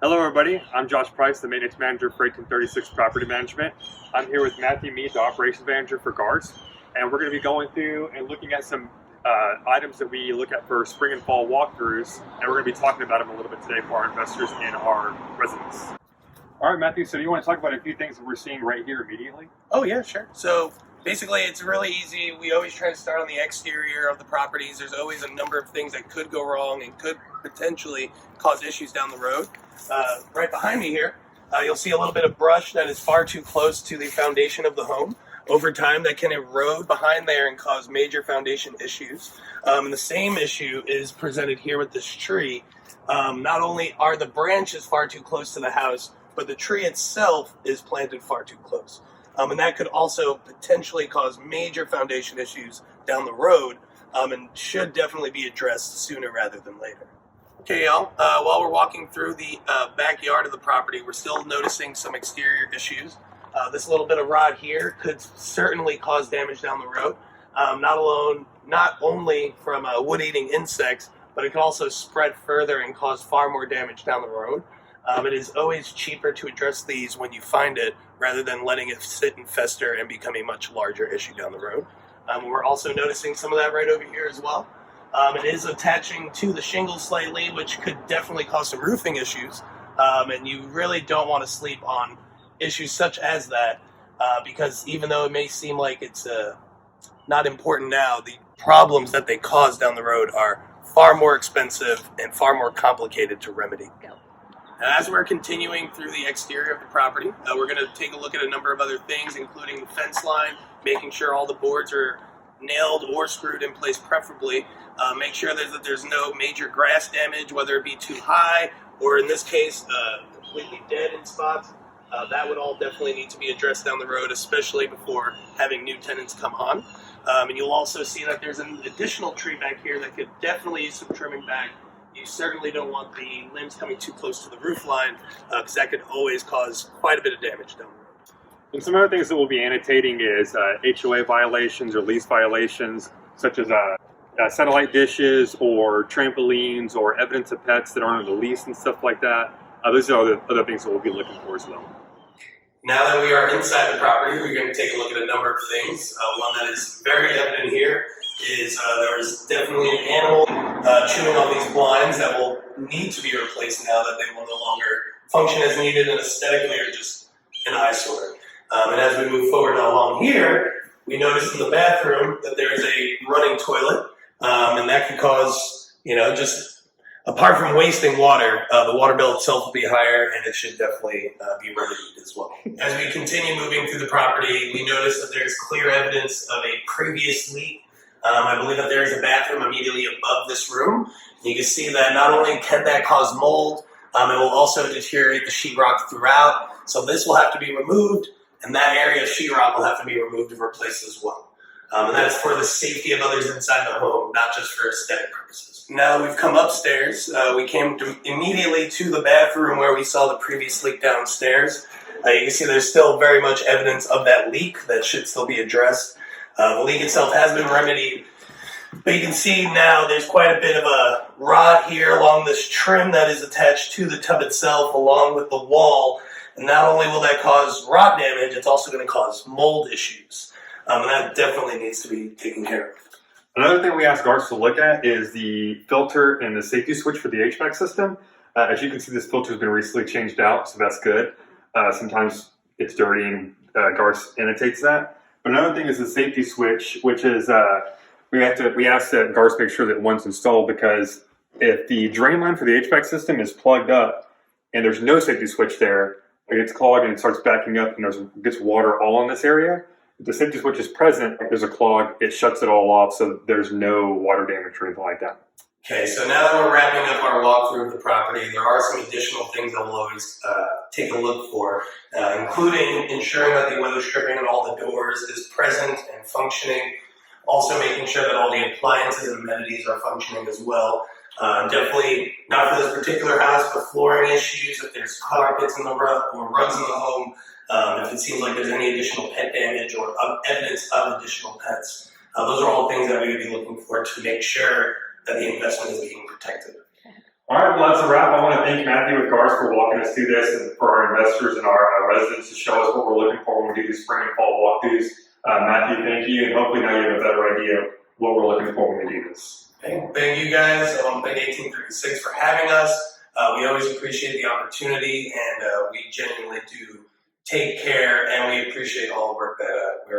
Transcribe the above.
Hello everybody, I'm Josh Price, the Maintenance Manager for 1836 Property Management. I'm here with Matthew Mead, the Operations Manager for GARSC, and we're going to be going through and looking at some items that we look at for spring and fall walkthroughs, and we're going to be talking about them a little bit today for our investors and our residents. All right, Matthew, so do you want to talk about a few things that we're seeing right here immediately? Oh yeah, sure. So basically it's really easy. We always try to start on the exterior of the properties. There's always a number of things that could go wrong and could potentially cause issues down the road. Right behind me here, you'll see a little bit of brush that is far too close to the foundation of the home. Over time, that can erode behind there and cause major foundation issues. And the same issue is presented here with this tree. Not only are the branches far too close to the house, but the tree itself is planted far too close. And that could also potentially cause major foundation issues down the road, and should definitely be addressed sooner rather than later. Okay, y'all, while we're walking through the backyard of the property, we're still noticing some exterior issues. This little bit of rot here could certainly cause damage down the road, not only from wood-eating insects, but it can also spread further and cause far more damage down the road. It is always cheaper to address these when you find it rather than letting it sit and fester and become a much larger issue down the road. We're also noticing some of that right over here as well. It is attaching to the shingles slightly, which could definitely cause some roofing issues. And you really don't want to sleep on issues such as that, because even though it may seem like it's not important now, the problems that they cause down the road are far more expensive and far more complicated to remedy. As we're continuing through the exterior of the property, we're going to take a look at a number of other things, including the fence line, making sure all the boards are nailed or screwed in place preferably. Make sure that there's no major grass damage, whether it be too high or in this case completely dead in spots. That would all definitely need to be addressed down the road, especially before having new tenants come on. And you'll also see that there's an additional tree back here that could definitely use some trimming back. You certainly don't want the limbs coming too close to the roof line, because that could always cause quite a bit of damage down the road. And some other things that we'll be annotating is HOA violations or lease violations, such as satellite dishes or trampolines or evidence of pets that aren't on the lease and stuff like that. Those are the other things that we'll be looking for as well. Now that we are inside the property, we're going to take a look at a number of things. One that is very evident here is there is definitely an animal chewing on these blinds that will need to be replaced now that they will no longer function as needed and aesthetically are just an eyesore. And as we move forward along here, we notice in the bathroom that there is a running toilet, and that can cause, just apart from wasting water, the water bill itself will be higher, and it should definitely be remedied as well. As we continue moving through the property, we notice that there's clear evidence of a previous leak. I believe that there is a bathroom immediately above this room. You can see that not only can that cause mold, it will also deteriorate the sheetrock throughout. So this will have to be removed, and that area of sheetrock will have to be removed and replaced as well. And that is for the safety of others inside the home, not just for aesthetic purposes. Now we've come upstairs. We came immediately to the bathroom where we saw the previous leak downstairs. You can see there's still very much evidence of that leak that should still be addressed. The leak itself has been remedied, but you can see now there's quite a bit of a rot here along this trim that is attached to the tub itself along with the wall. And not only will that cause rot damage, it's also going to cause mold issues. And that definitely needs to be taken care of. Another thing we asked GARSC to look at is the filter and the safety switch for the HVAC system. As you can see, this filter has been recently changed out, so that's good. Sometimes it's dirty and GARSC annotates that. But another thing is the safety switch, which is we asked that GARSC make sure that one's installed, because if the drain line for the HVAC system is plugged up and there's no safety switch there, it gets clogged and it starts backing up and gets water all in this area. If the safety switch is present, if there's a clog, it shuts it all off, so there's no water damage or anything like that. Okay, so now that we're wrapping up our walkthrough of the property, there are some additional things that we'll always take a look for, including ensuring that the weather stripping on all the doors is present and functioning, also making sure that all the appliances and amenities are functioning as well. Definitely not for this particular house, but flooring issues, if there's carpets in the rug or rugs in the home, if it seems like there's any additional pet damage or evidence of additional pets. Those are all things that we would be looking for to make sure that the investment is being protected. All right, well, that's a wrap. I want to thank Matthew with GARSC for walking us through this, and for our investors and our residents to show us what we're looking for when we do these spring and fall walkthroughs. Matthew, thank you, and hopefully now you have a better idea of what we're looking for when we do this. Thank you guys. Thank 1836 for having us. We always appreciate the opportunity, and we genuinely do take care, and we appreciate all the work that we're